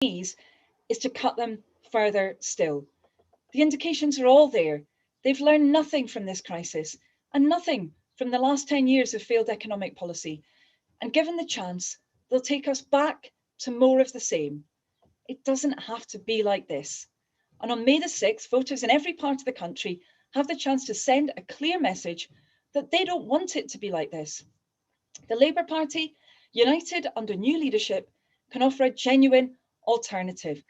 is to cut them further still. The indications are all there. They've learned nothing from this crisis and nothing from the last 10 years of failed economic policy. And given the chance, they'll take us back to more of the same. It doesn't have to be like this. And on May the 6th, voters in every part of the country have the chance to send a clear message that they don't want it to be like this. The Labour Party, united under new leadership, can offer a genuine alternative,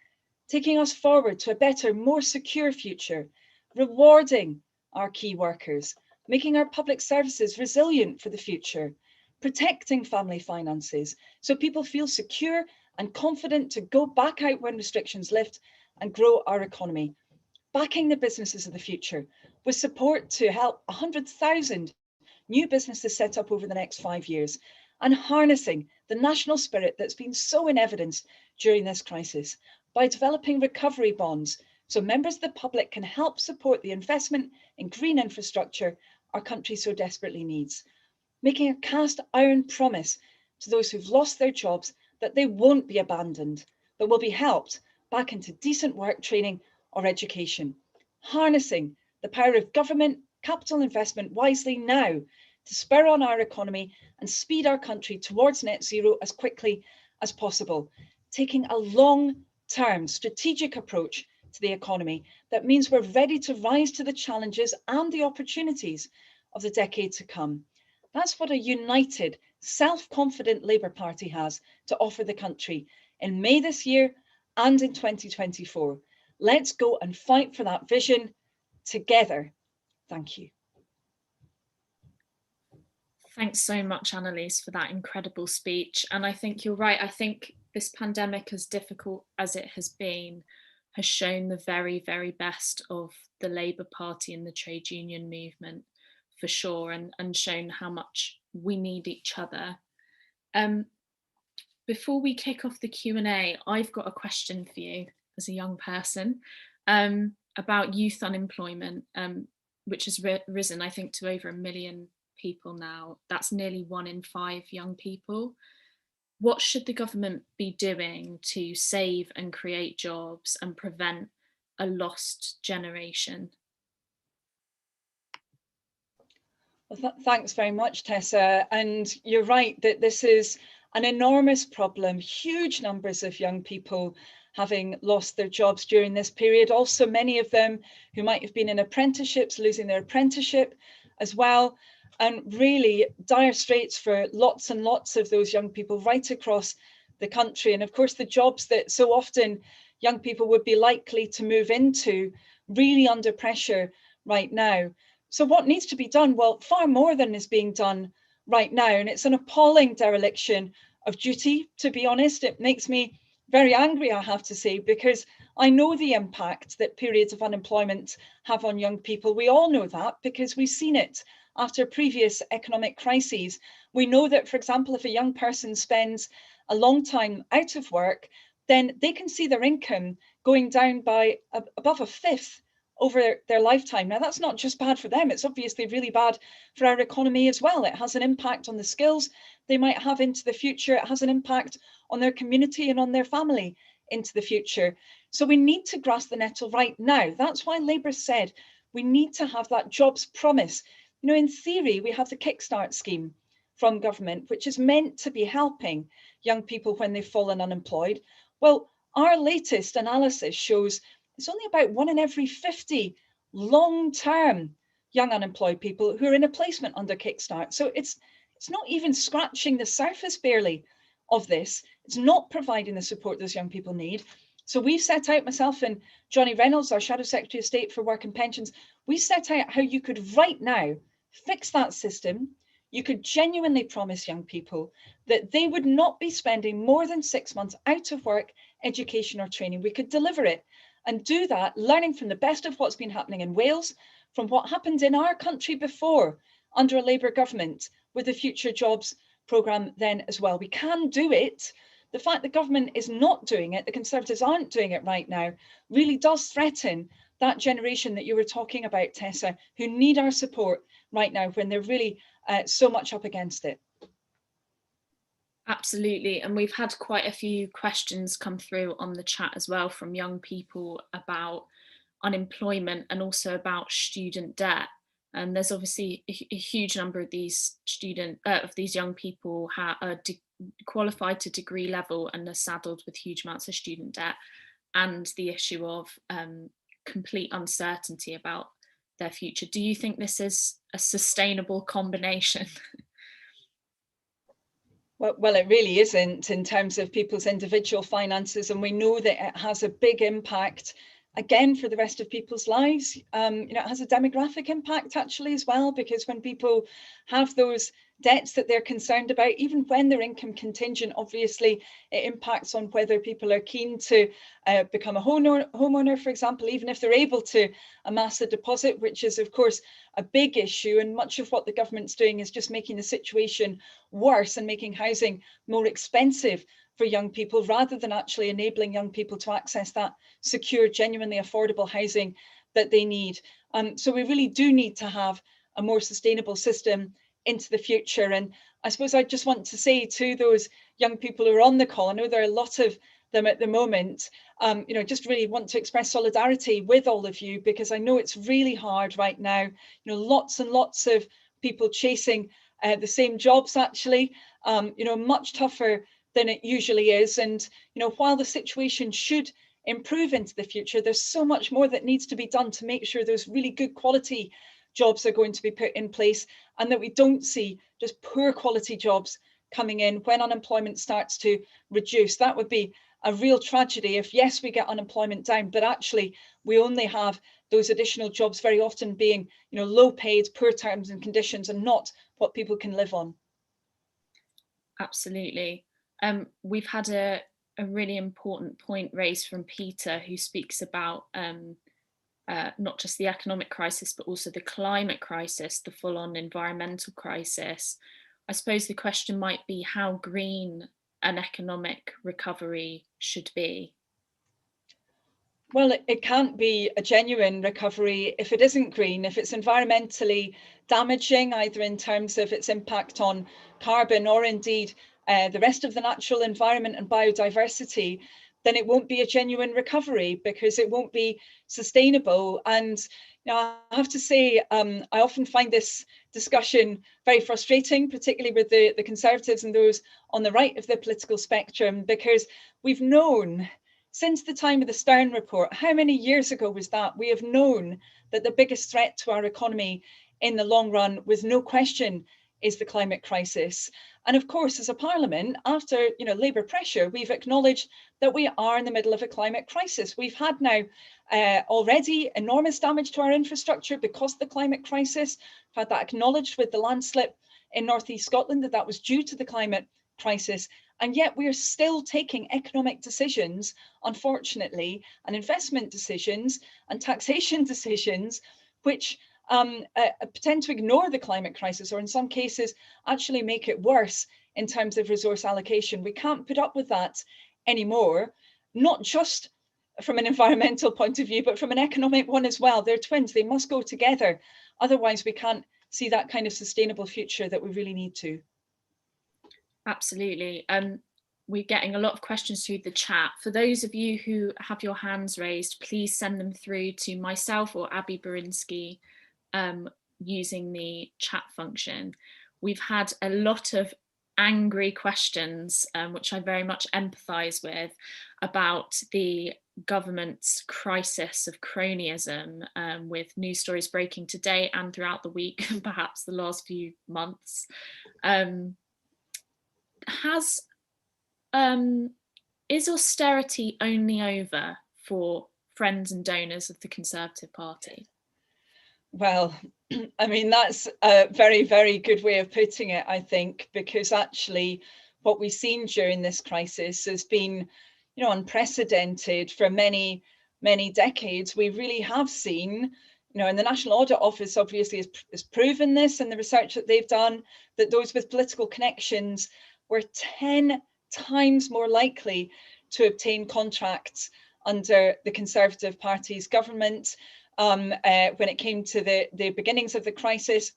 taking us forward to a better, more secure future, rewarding our key workers, making our public services resilient for the future, protecting family finances so people feel secure and confident to go back out when restrictions lift and grow our economy, backing the businesses of the future with support to help 100,000 new businesses set up over the next 5 years, and harnessing the national spirit that's been so in evidence during this crisis by developing recovery bonds so members of the public can help support the investment in green infrastructure our country so desperately needs, making a cast iron promise to those who've lost their jobs that they won't be abandoned, but will be helped back into decent work, training or education, harnessing the power of government capital investment wisely now to spur on our economy and speed our country towards net zero as quickly as possible, taking a long-term strategic approach to the economy that means we're ready to rise to the challenges and the opportunities of the decade to come. That's what a united, self-confident Labour Party has to offer the country in May this year and in 2024. Let's go and fight for that vision together. Thank you. Thanks so much, Anneliese, for that incredible speech. And I think you're right. I think this pandemic, as difficult as it has been, has shown the very, very best of the Labour Party and the trade union movement, for sure, and shown how much we need each other. Before we kick off the Q&A, I've got a question for you as a young person about youth unemployment, which has risen, I think, to over 1 million people now. That's nearly 1 in 5 young people. What should the government be doing to save and create jobs and prevent a lost generation? Well, thanks very much, Tessa. And you're right that this is an enormous problem. Huge numbers of young people having lost their jobs during this period. Also, many of them who might have been in apprenticeships, losing their apprenticeship as well. And really dire straits for lots and lots of those young people right across the country. And of course, the jobs that so often young people would be likely to move into really under pressure right now. So what needs to be done? Well, far more than is being done right now. And it's an appalling dereliction of duty, to be honest. It makes me very angry, I have to say, because I know the impact that periods of unemployment have on young people. We all know that because we've seen it after previous economic crises. We know that, for example, if a young person spends a long time out of work, then they can see their income going down by above a fifth over their lifetime. Now, that's not just bad for them, it's obviously really bad for our economy as well. It has an impact on the skills they might have into the future. It has an impact on their community and on their family into the future. So we need to grasp the nettle right now. That's why Labour said we need to have that jobs promise. You know, in theory, we have the Kickstart scheme from government, which is meant to be helping young people when they've fallen unemployed. Well, our latest analysis shows it's only about 1 in every 50 long-term young unemployed people who are in a placement under Kickstart. So it's not even scratching the surface barely of this. It's not providing the support those young people need. So we've set out, myself and Johnny Reynolds, our Shadow Secretary of State for Work and Pensions, we set out how you could right now fix that system. You could genuinely promise young people that they would not be spending more than 6 months out of work, education or training. We could deliver it and do that, learning from the best of what's been happening in Wales, from what happened in our country before under a Labour government with the Future Jobs programme then as well. We can do it. The fact the government is not doing it, the Conservatives aren't doing it right now, really does threaten that generation that you were talking about, Tessa, who need our support right now when they're really so much up against it. Absolutely. And we've had quite a few questions come through on the chat as well from young people about unemployment and also about student debt. And there's obviously a huge number of these young people are qualified to degree level and are saddled with huge amounts of student debt, and the issue of complete uncertainty about their future. Do you think this is a sustainable combination? Well, it really isn't in terms of people's individual finances, and we know that it has a big impact again for the rest of people's lives. It has a demographic impact actually as well, because when people have those debts that they're concerned about, even when they're income contingent, obviously it impacts on whether people are keen to become a homeowner, for example, even if they're able to amass a deposit, which is of course a big issue. And much of what the government's doing is just making the situation worse and making housing more expensive for young people, rather than actually enabling young people to access that secure, genuinely affordable housing that they need. So we really do need to have a more sustainable system into the future. And I suppose I just want to say to those young people who are on the call, I know there are a lot of them at the moment, just really want to express solidarity with all of you, because I know it's really hard right now. Lots and lots of people chasing the same jobs actually, much tougher than it usually is. And, while the situation should improve into the future, there's so much more that needs to be done to make sure those really good quality jobs are going to be put in place, and that we don't see just poor quality jobs coming in when unemployment starts to reduce. That would be a real tragedy if, yes, we get unemployment down, but actually we only have those additional jobs very often being, low paid, poor terms and conditions, and not what people can live on. Absolutely. We've had a really important point raised from Peter, who speaks about not just the economic crisis, but also the climate crisis, the full-on environmental crisis. I suppose the question might be how green an economic recovery should be. Well, it can't be a genuine recovery if it isn't green, if it's environmentally damaging, either in terms of its impact on carbon or indeed the rest of the natural environment and biodiversity, then it won't be a genuine recovery, because it won't be sustainable. And I have to say, I often find this discussion very frustrating, particularly with the Conservatives and those on the right of the political spectrum, because we've known since the time of the Stern report, how many years ago was that? We have known that the biggest threat to our economy in the long run, with no question, is the climate crisis. And of course, as a parliament, after Labour pressure, we've acknowledged that we are in the middle of a climate crisis. We've had now already enormous damage to our infrastructure because of the climate crisis. We've had that acknowledged with the landslip in North East Scotland, that was due to the climate crisis. And yet we are still taking economic decisions, unfortunately, and investment decisions and taxation decisions, which tend to ignore the climate crisis, or in some cases actually make it worse in terms of resource allocation. We can't put up with that anymore, not just from an environmental point of view, but from an economic one as well. They're twins, they must go together. Otherwise, we can't see that kind of sustainable future that we really need to. Absolutely. We're getting a lot of questions through the chat. For those of you who have your hands raised, please send them through to myself or Abby Burinsky using the chat function. We've had a lot of angry questions, which I very much empathise with, about the government's crisis of cronyism, with news stories breaking today and throughout the week, and perhaps the last few months. Is austerity only over for friends and donors of the Conservative Party? Well, I mean, that's a very, very good way of putting it, I think, because actually what we've seen during this crisis has been, unprecedented for many, many decades. We really have seen, and the National Audit Office obviously has proven this in the research that they've done, that those with political connections were 10 times more likely to obtain contracts under the Conservative Party's government when it came to the beginnings of the crisis.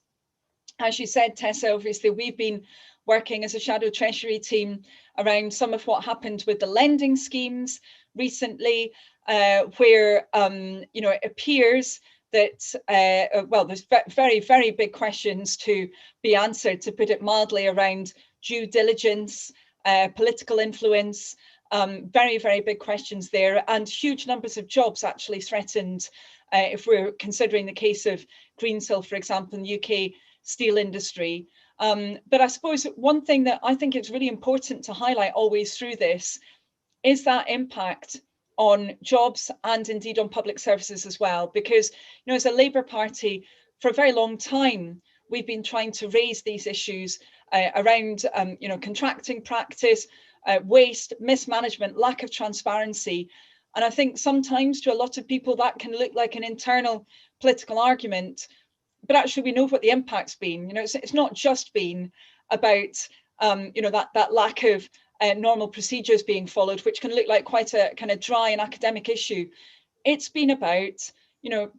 As you said, Tessa, obviously we've been working as a shadow Treasury team around some of what happened with the lending schemes recently, where it appears that, well, there's very, very big questions to be answered, to put it mildly, around due diligence, political influence, very, very big questions there, and huge numbers of jobs actually threatened. If we're considering the case of Greensill, for example, in the UK steel industry. But I suppose one thing that I think it's really important to highlight always through this is that impact on jobs and indeed on public services as well. Because, as a Labour Party, for a very long time, we've been trying to raise these issues around, contracting practice, waste, mismanagement, lack of transparency. And I think sometimes to a lot of people that can look like an internal political argument, but actually we know what the impact's been. It's not just been about that lack of normal procedures being followed, which can look like quite a kind of dry and academic issue. It's been about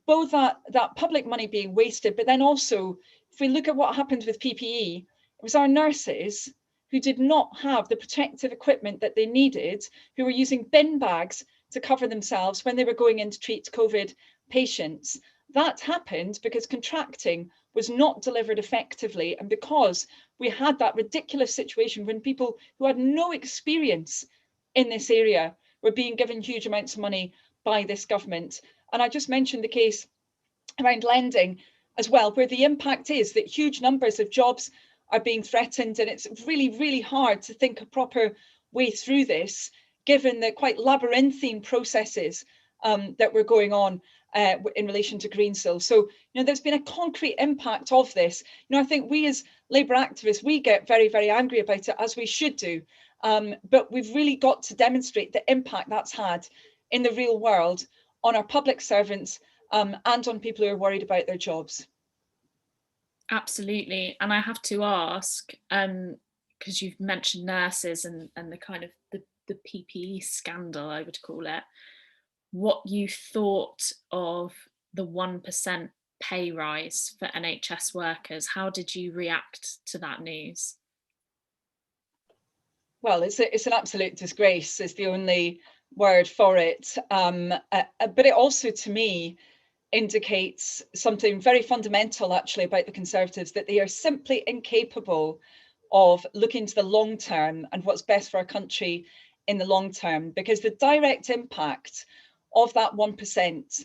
both that public money being wasted, but then also if we look at what happened with PPE, it was our nurses who did not have the protective equipment that they needed, who were using bin bags to cover themselves when they were going in to treat COVID patients. That happened because contracting was not delivered effectively, and because we had that ridiculous situation when people who had no experience in this area were being given huge amounts of money by this government. And I just mentioned the case around lending as well, where the impact is that huge numbers of jobs are being threatened, and it's really, really hard to think a proper way through this, given the quite labyrinthine processes that were going on in relation to Greensill. So, there's been a concrete impact of this. I think we as Labour activists, we get very, very angry about it, as we should do. But we've really got to demonstrate the impact that's had in the real world on our public servants and on people who are worried about their jobs. Absolutely. And I have to ask, because you've mentioned nurses and the kind of the PPE scandal, I would call it, what you thought of the 1% pay rise for NHS workers. How did you react to that news? Well, it's an absolute disgrace is the only word for it. But it also, to me, indicates something very fundamental actually about the Conservatives, that they are simply incapable of looking to the long term and what's best for our country in the long term, because the direct impact of that 1%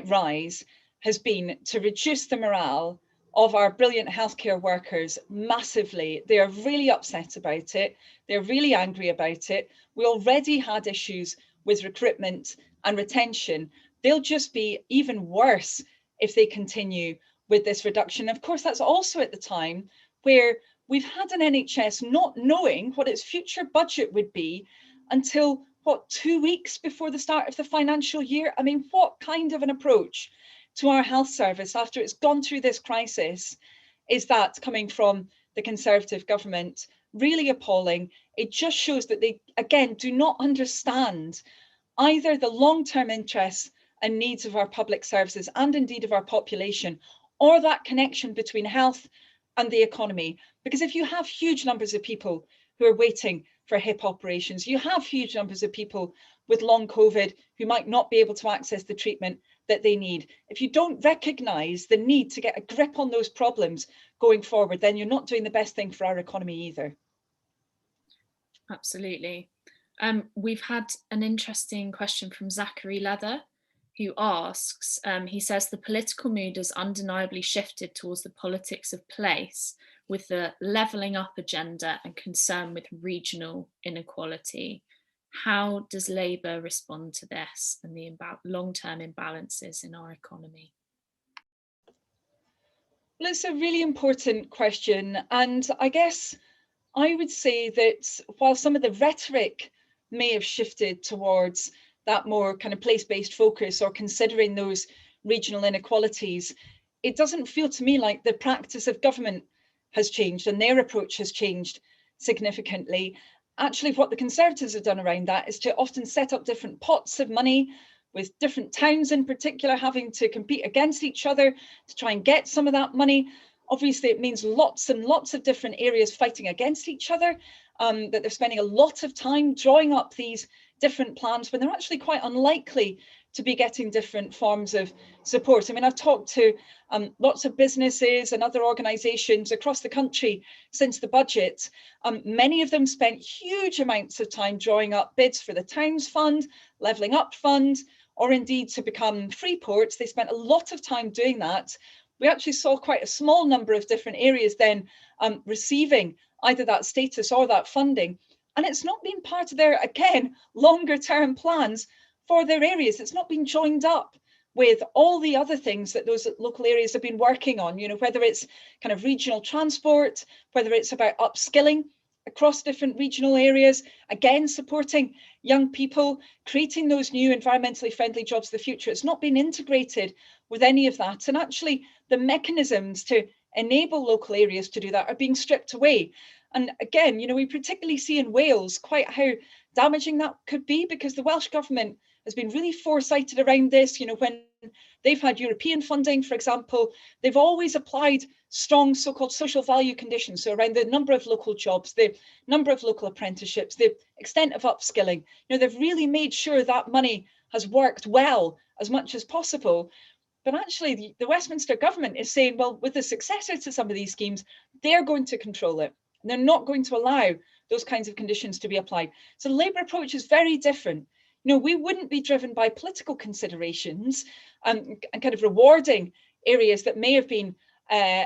rise has been to reduce the morale of our brilliant healthcare workers massively. They are really upset about it. They're really angry about it. We already had issues with recruitment and retention. They'll just be even worse if they continue with this reduction. Of course, that's also at the time where we've had an NHS not knowing what its future budget would be until, 2 weeks before the start of the financial year? I mean, what kind of an approach to our health service after it's gone through this crisis is that coming from the Conservative government? Really appalling. It just shows that they, again, do not understand either the long-term interests and needs of our public services and indeed of our population, or that connection between health and the economy. Because if you have huge numbers of people who are waiting for hip operations, you have huge numbers of people with long COVID who might not be able to access the treatment that they need. If you don't recognise the need to get a grip on those problems going forward, then you're not doing the best thing for our economy either. Absolutely. We've had an interesting question from Zachary Leather, who asks, he says, the political mood has undeniably shifted towards the politics of place, with the levelling up agenda and concern with regional inequality. How does Labour respond to this and the long-term imbalances in our economy? Well, it's a really important question. And I guess I would say that while some of the rhetoric may have shifted towards that more kind of place-based focus or considering those regional inequalities, it doesn't feel to me like the practice of government has changed and their approach has changed significantly. Actually, what the Conservatives have done around that is to often set up different pots of money, with different towns in particular having to compete against each other to try and get some of that money. Obviously, it means lots and lots of different areas fighting against each other, that they're spending a lot of time drawing up these different plans when they're actually quite unlikely to be getting different forms of support. I mean, I've talked to lots of businesses and other organisations across the country since the budget. Many of them spent huge amounts of time drawing up bids for the Towns Fund, Levelling Up Fund, or indeed to become free ports. They spent a lot of time doing that. We actually saw quite a small number of different areas then receiving either that status or that funding. And it's not been part of their, again, longer term plans for their areas. It's not been joined up with all the other things that those local areas have been working on, you know, whether it's kind of regional transport, whether it's about upskilling across different regional areas, again, supporting young people, creating those new environmentally friendly jobs of the future. It's not been integrated with any of that. And actually, the mechanisms to enable local areas to do that are being stripped away. And again, you know, we particularly see in Wales quite how damaging that could be, because the Welsh government has been really foresighted around this. You know, when they've had European funding, for example, they've always applied strong so-called social value conditions. So around the number of local jobs, the number of local apprenticeships, the extent of upskilling. You know, they've really made sure that money has worked well as much as possible. But actually, the Westminster government is saying, well, with the successor to some of these schemes, they're going to control it. And they're not going to allow those kinds of conditions to be applied. So the Labour approach is very different. You know, we wouldn't be driven by political considerations and kind of rewarding areas that may have been,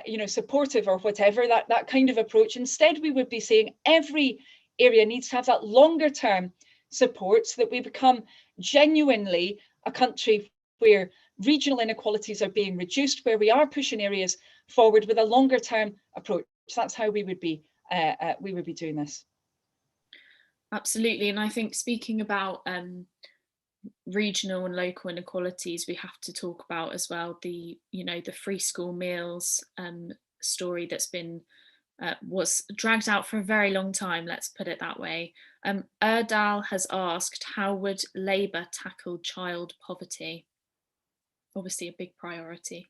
you know, supportive or whatever, that kind of approach. Instead, we would be saying every area needs to have that longer term support so that we become genuinely a country where regional inequalities are being reduced, where we are pushing areas forward with a longer term approach. That's how we would be doing this. Absolutely. And I think speaking about regional and local inequalities, we have to talk about as well the, you know, the free school meals story that's been was dragged out for a very long time, let's put it that way. Erdal has asked, how would Labour tackle child poverty? Obviously a big priority.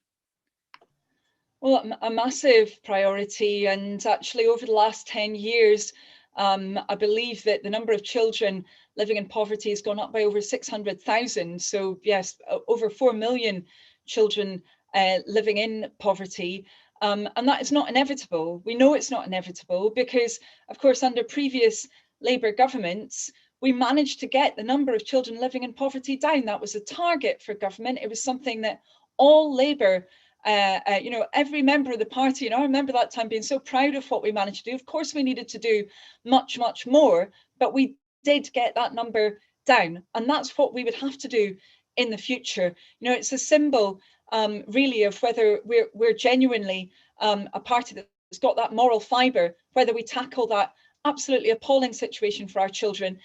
Well, a massive priority, and actually over the last 10 years, I believe that the number of children living in poverty has gone up by over 600,000. So yes, over 4 million children living in poverty. And that is not inevitable. We know it's not inevitable because, of course, under previous Labour governments, we managed to get the number of children living in poverty down. That was a target for government. It was something that all Labour, you know, every member of the party, and I remember that time being so proud of what we managed to do. Of course, we needed to do much, much more, but we did get that number down. And that's what we would have to do in the future. You know, it's a symbol really of whether we're genuinely a party that's got that moral fibre, whether we tackle that absolutely appalling situation for our children.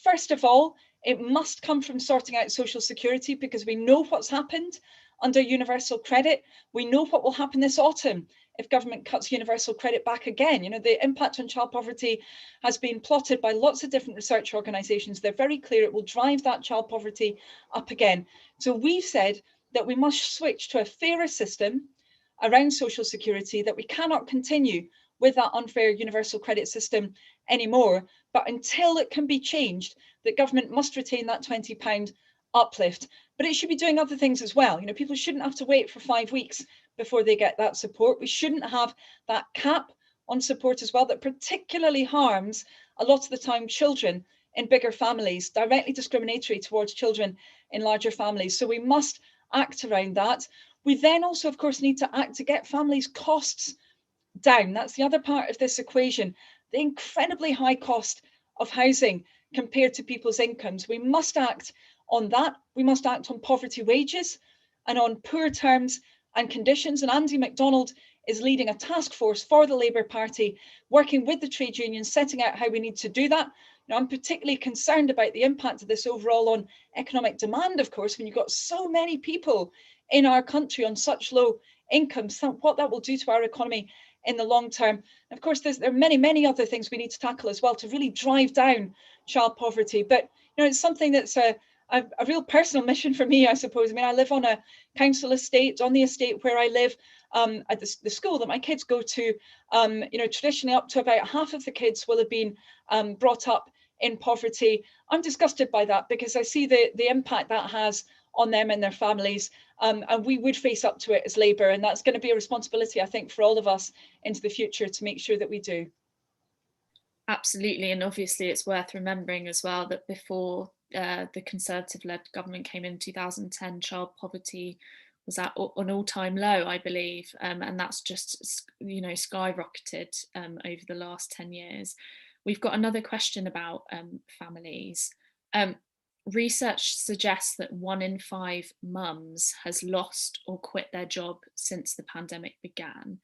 First of all, it must come from sorting out social security, because we know what's happened under universal credit. We know what will happen this autumn if government cuts universal credit back again. You know, the impact on child poverty has been plotted by lots of different research organisations. They're very clear it will drive that child poverty up again. So we've said that we must switch to a fairer system around social security, that we cannot continue with that unfair universal credit system anymore. But until it can be changed, the government must retain that £20 uplift. But it should be doing other things as well. You know, people shouldn't have to wait for 5 weeks before they get that support. We shouldn't have that cap on support as well, that particularly harms a lot of the time children in bigger families, directly discriminatory towards children in larger families. So we must act around that. We then also, of course, need to act to get families' costs down. That's the other part of this equation, the incredibly high cost of housing compared to people's incomes. We must act on that. We must act on poverty wages and on poor terms and conditions. And Andy MacDonald is leading a task force for the Labour Party, working with the trade unions, setting out how we need to do that. Now, I'm particularly concerned about the impact of this overall on economic demand, of course, when you've got so many people in our country on such low incomes, what that will do to our economy in the long term. And of course, there are many, many other things we need to tackle as well to really drive down child poverty. But you know, it's something that's a a real personal mission for me, I suppose. I mean, I live on a council estate. On the estate where I live, at the school that my kids go to, traditionally up to about half of the kids will have been brought up in poverty. I'm disgusted by that because I see the impact that has on them and their families, and we would face up to it as Labour, and that's going to be a responsibility, I think, for all of us into the future to make sure that we do. Absolutely, and obviously it's worth remembering as well that before the Conservative-led government came in 2010, child poverty was at an all-time low, I believe, and that's just skyrocketed over the last 10 years. We've got another question about families. Research suggests that 1 in 5 mums has lost or quit their job since the pandemic began.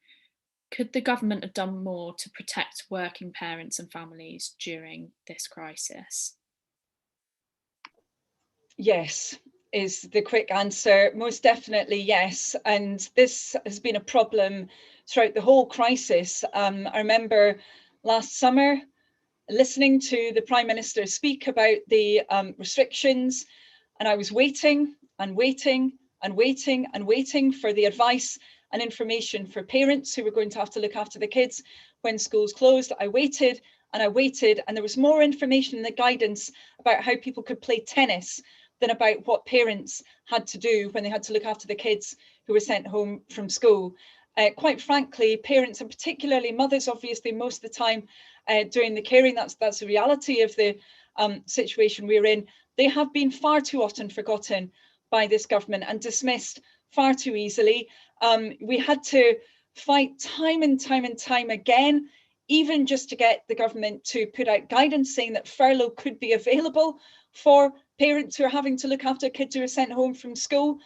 Could the government have done more to protect working parents and families during this crisis? Yes, is the quick answer. Most definitely yes. And this has been a problem throughout the whole crisis. I remember last summer listening to the Prime Minister speak about the restrictions, and I was waiting and waiting and waiting and waiting for the advice and information for parents who were going to have to look after the kids when schools closed. I waited and I waited, and there was more information in the guidance about how people could play tennis than about what parents had to do when they had to look after the kids who were sent home from school. Quite frankly, parents, and particularly mothers, obviously most of the time doing the caring, that's the reality of the situation we're in, they have been far too often forgotten by this government and dismissed far too easily. We had to fight time and time and time again, even just to get the government to put out guidance saying that furlough could be available for parents who are having to look after kids who are sent home from school.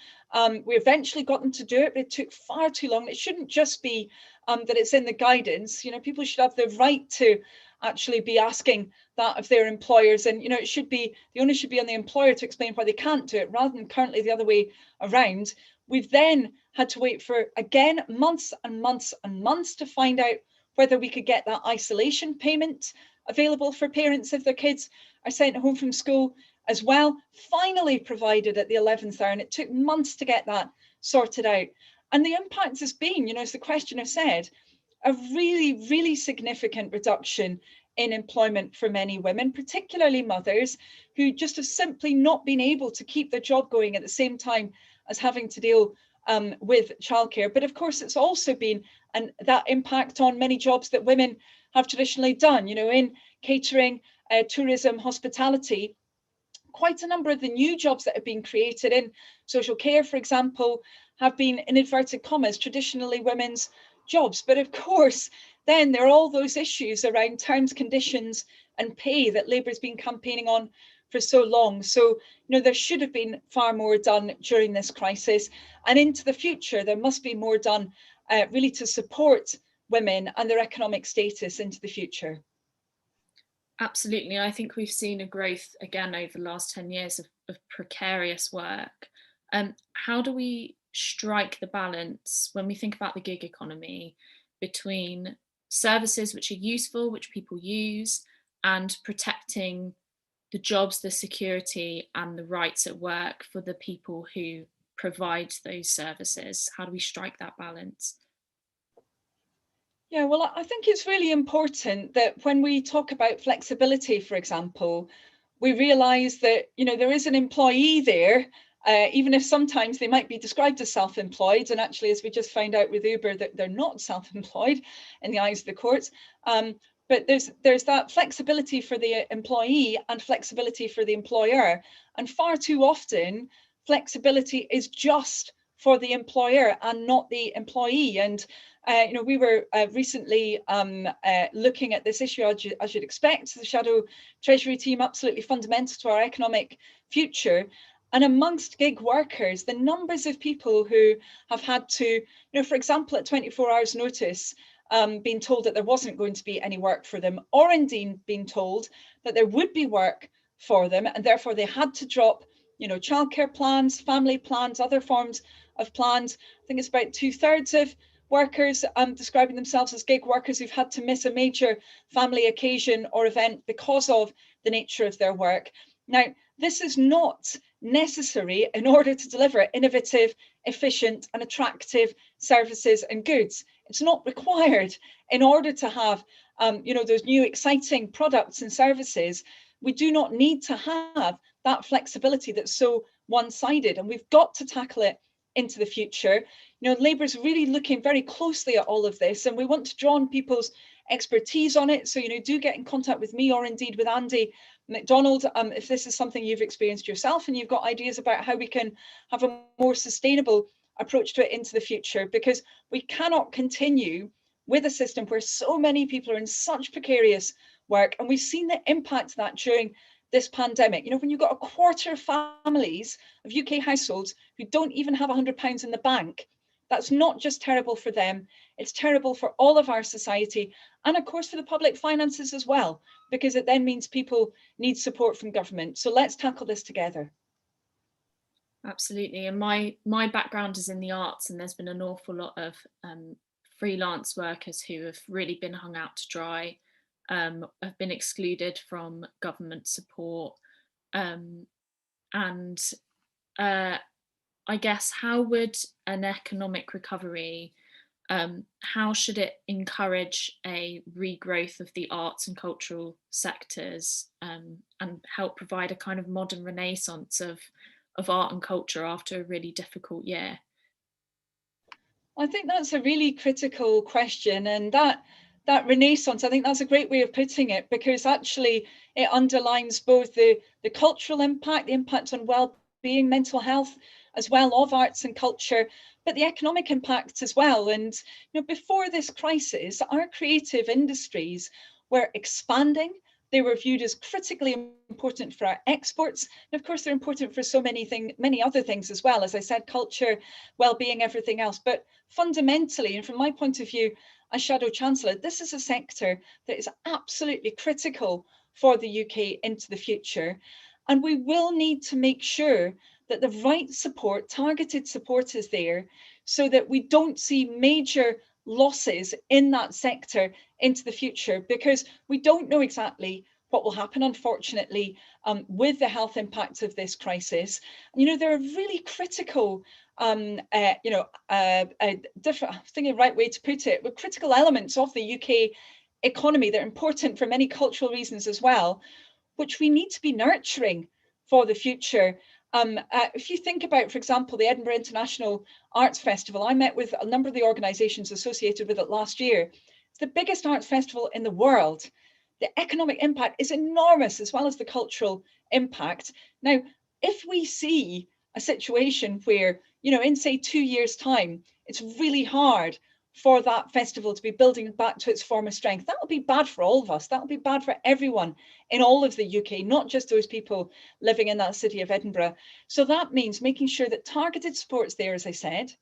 We eventually got them to do it, but it took far too long. It shouldn't just be that it's in the guidance. People should have the right to actually be asking that of their employers, and it should be, the onus should be on the employer to explain why they can't do it, rather than currently the other way around. We've then had to wait for, again, months and months and months to find out whether we could get that isolation payment available for parents if their kids are sent home from school as well, finally provided at the 11th hour, and it took months to get that sorted out. And the impact has been, as the questioner said, a really, really significant reduction in employment for many women, particularly mothers, who just have simply not been able to keep their job going at the same time as having to deal with childcare. But of course, it's also been that impact on many jobs that women have traditionally done, in catering, tourism, hospitality. Quite a number of the new jobs that have been created in social care, for example, have been, in inverted commas, traditionally women's jobs. But of course, then there are all those issues around terms, conditions and pay that Labour's been campaigning on for so long. So, there should have been far more done during this crisis, and into the future, there must be more done really to support women and their economic status into the future. Absolutely. I think we've seen a growth again over the last 10 years of precarious work. How do we strike the balance when we think about the gig economy between services which are useful, which people use, and protecting the jobs, the security and the rights at work for the people who provide those services? How do we strike that balance? Yeah, well, I think it's really important that when we talk about flexibility, for example, we realise that, there is an employee there, even if sometimes they might be described as self-employed. And actually, as we just found out with Uber, that they're not self-employed in the eyes of the courts. But there's that flexibility for the employee and flexibility for the employer. And far too often, flexibility is just for the employer and not the employee. And we were recently looking at this issue, as you'd expect, the Shadow Treasury team, absolutely fundamental to our economic future. And amongst gig workers, the numbers of people who have had to, for example, at 24 hours notice, being told that there wasn't going to be any work for them, or indeed being told that there would be work for them, and therefore they had to drop, childcare plans, family plans, other forms of plans. I think it's about 2/3 of workers describing themselves as gig workers who've had to miss a major family occasion or event because of the nature of their work. Now, this is not necessary in order to deliver innovative, efficient and attractive services and goods. It's not required in order to have those new exciting products and services. We do not need to have that flexibility that's so one-sided, and we've got to tackle it into the future. Labour's really looking very closely at all of this, and we want to draw on people's expertise on it. So, do get in contact with me or indeed with Andy McDonald if this is something you've experienced yourself and you've got ideas about how we can have a more sustainable approach to it into the future, because we cannot continue with a system where so many people are in such precarious work. And we've seen the impact of that during this pandemic. When you've got a quarter of families of UK households who don't even have £100 in the bank, that's not just terrible for them, it's terrible for all of our society, and of course for the public finances as well, because it then means people need support from government. So let's tackle this together. Absolutely. And my background is in the arts, and there's been an awful lot of freelance workers who have really been hung out to dry, have been excluded from government support. I guess, how would an economic recovery, how should it encourage a regrowth of the arts and cultural sectors, and help provide a kind of modern renaissance of art and culture after a really difficult year? I think that's a really critical question, and that renaissance, I think that's a great way of putting it, because actually it underlines both the cultural impact, the impact on well-being, mental health as well of arts and culture, but the economic impact as well. And before this crisis, our creative industries were expanding. They were viewed as critically important for our exports. And of course, they're important for so many other things as well. As I said, culture, well-being, everything else. But fundamentally, and from my point of view as Shadow Chancellor, this is a sector that is absolutely critical for the UK into the future. And we will need to make sure that the right support, targeted support, is there, so that we don't see major losses in that sector into the future, because we don't know exactly what will happen, unfortunately, with the health impacts of this crisis. There are really critical, different, I think the right way to put it, but critical elements of the UK economy that are important for many cultural reasons as well, which we need to be nurturing for the future. If you think about, for example, the Edinburgh International Arts Festival, I met with a number of the organisations associated with it last year. It's the biggest arts festival in the world. The economic impact is enormous, as well as the cultural impact. Now, if we see a situation where, in say 2 years' time, it's really hard for that festival to be building back to its former strength, that will be bad for all of us. That will be bad for everyone in all of the UK, not just those people living in that city of Edinburgh. So that means making sure that targeted support's there, as I said.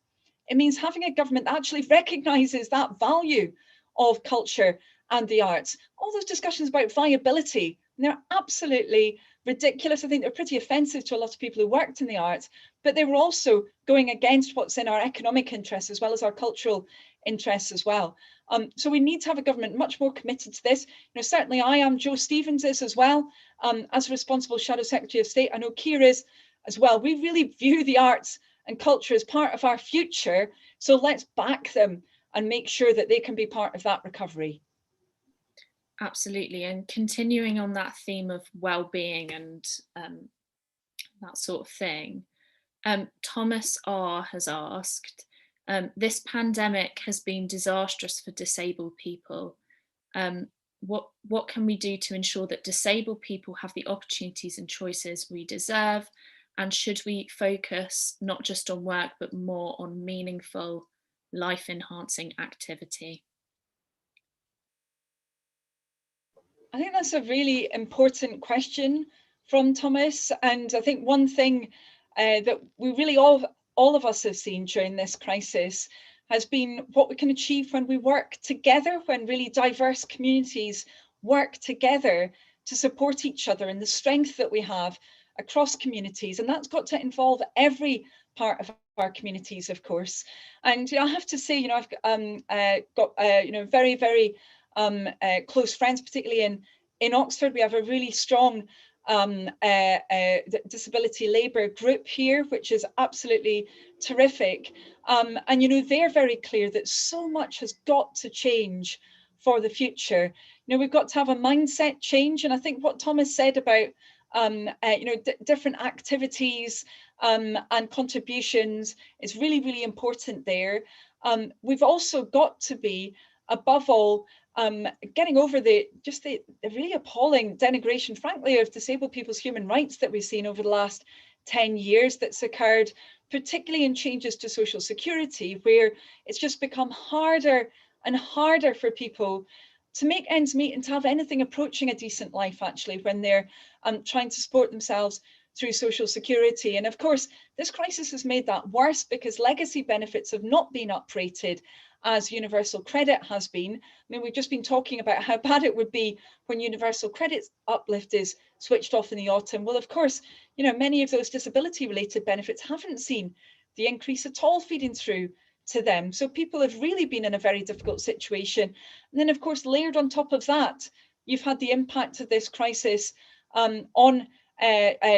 It means having a government that actually recognises that value of culture and the arts. All those discussions about viability, they're absolutely ridiculous. I think they're pretty offensive to a lot of people who worked in the arts, but they were also going against what's in our economic interests as well as our cultural interests as well. So we need to have a government much more committed to this. Certainly I am, Joe Stevens is as well, as responsible Shadow Secretary of State. I know Keir is as well. We really view the arts and culture as part of our future. So let's back them and make sure that they can be part of that recovery. Absolutely. And continuing on that theme of well-being and that sort of thing, Thomas R has asked, this pandemic has been disastrous for disabled people. What can we do to ensure that disabled people have the opportunities and choices we deserve? And should we focus not just on work, but more on meaningful, life-enhancing activity? I think that's a really important question from Thomas. And I think one thing that we really all of us have seen during this crisis has been what we can achieve when we work together, when really diverse communities work together to support each other, and the strength that we have across communities. And that's got to involve every part of our communities, of course. And I have to say, I've got very, very close friends, particularly in Oxford. We have a really strong disability labour group here, which is absolutely terrific. And, you know, they're very clear that so much has got to change for the future. You know, we've got to have a mindset change. And I think what Thomas said about, you know, different activities and contributions is really, really important there. We've also got to be, above all, getting over the really appalling denigration, frankly, of disabled people's human rights that we've seen over the last 10 years that's occurred, particularly in changes to social security, where it's just become harder and harder for people to make ends meet and to have anything approaching a decent life, actually, when they're trying to support themselves through social security. And of course, this crisis has made that worse because legacy benefits have not been uprated as universal credit has been. I mean, we've just been talking about how bad it would be when universal credit uplift is switched off in the autumn. Well, of course, you know, many of those disability related benefits haven't seen the increase at all feeding through to them. So people have really been in a very difficult situation. And then, of course, layered on top of that, you've had the impact of this crisis on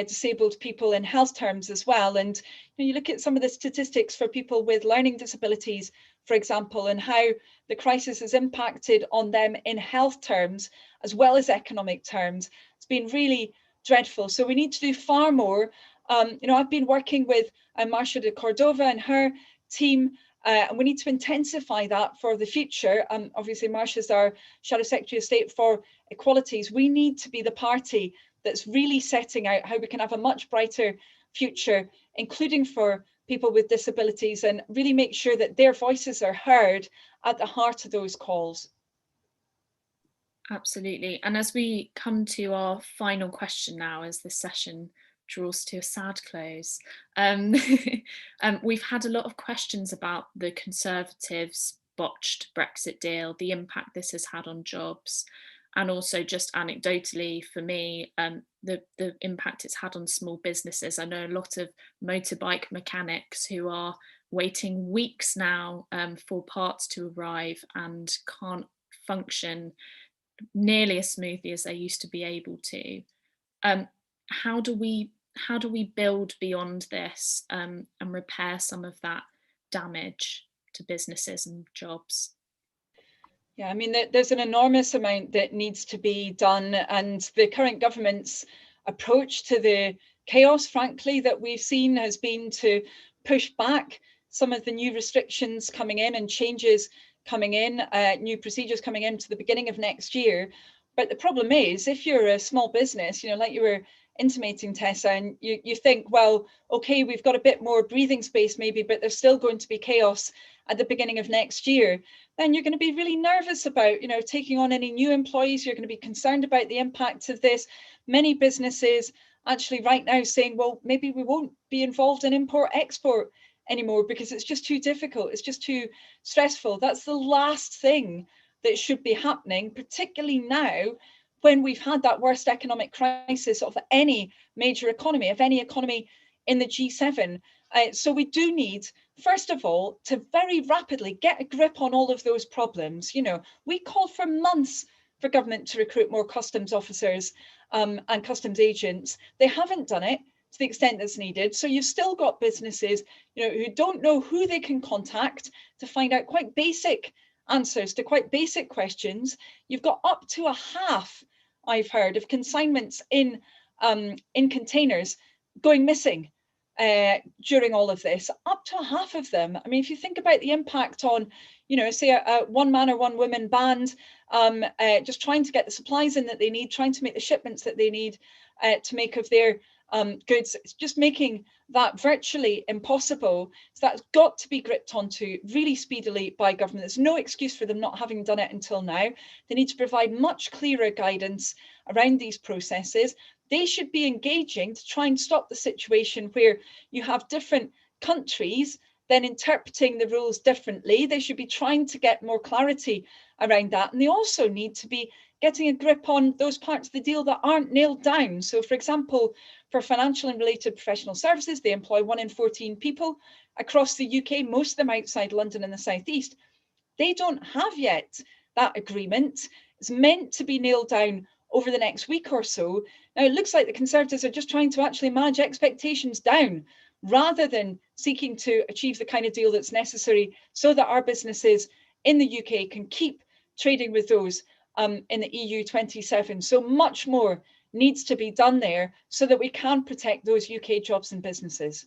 disabled people in health terms as well. And you look at some of the statistics for people with learning disabilities, for example, and how the crisis has impacted on them in health terms as well as economic terms. It's been really dreadful. So we need to do far more. You know, I've been working with Marcia de Cordova and her team, and we need to intensify that for the future. Obviously, Marcia's our Shadow Secretary of State for Equalities. We need to be the party that's really setting out how we can have a much brighter future, including for people with disabilities, and really make sure that their voices are heard at the heart of those calls. Absolutely. And as we come to our final question now, as this session draws to a sad close, we've had a lot of questions about the Conservatives' botched Brexit deal, the impact this has had on jobs, and also just anecdotally for me, the impact it's had on small businesses. I know a lot of motorbike mechanics who are waiting weeks now for parts to arrive and can't function nearly as smoothly as they used to be able to. How do we build beyond this and repair some of that damage to businesses and jobs? Yeah, I mean, there's an enormous amount that needs to be done, and the current government's approach to the chaos, frankly, that we've seen has been to push back some of the new restrictions coming in and changes coming in, new procedures coming in to the beginning of next year. But the problem is, if you're a small business, you know, like you were intimating, Tessa, and you think, well, okay, we've got a bit more breathing space maybe, but there's still going to be chaos at the beginning of next year, then you're going to be really nervous about, you know, taking on any new employees. You're going to be concerned about the impact of this. Many businesses actually right now saying, well, maybe we won't be involved in import-export anymore because it's just too difficult. It's just too stressful. That's the last thing that should be happening, particularly now when we've had that worst economic crisis of any major economy, of any economy in the G7. So we do need, first of all, to very rapidly get a grip on all of those problems. You know, we called for months for government to recruit more customs officers and customs agents. They haven't done it to the extent that's needed. So you've still got businesses, you know, who don't know who they can contact to find out quite basic answers to quite basic questions. You've got up to a half, I've heard, of consignments in containers going missing during all of this, up to half of them. I mean, if you think about the impact on, you know, say a one man or one woman band, just trying to get the supplies in that they need, trying to make the shipments that they need to make of their goods, it's just making that virtually impossible. So that's got to be gripped onto really speedily by government. There's no excuse for them not having done it until now. They need to provide much clearer guidance around these processes. They should be engaging to try and stop the situation where you have different countries then interpreting the rules differently. They should be trying to get more clarity around that. And they also need to be getting a grip on those parts of the deal that aren't nailed down. So, for example, for financial and related professional services, they employ 1 in 14 people across the UK, most of them outside London and the Southeast. They don't have yet that agreement. It's meant to be nailed down over the next week or so. Now, it looks like the Conservatives are just trying to actually manage expectations down rather than seeking to achieve the kind of deal that's necessary so that our businesses in the UK can keep trading with those in the EU 27. So much more needs to be done there so that we can protect those UK jobs and businesses.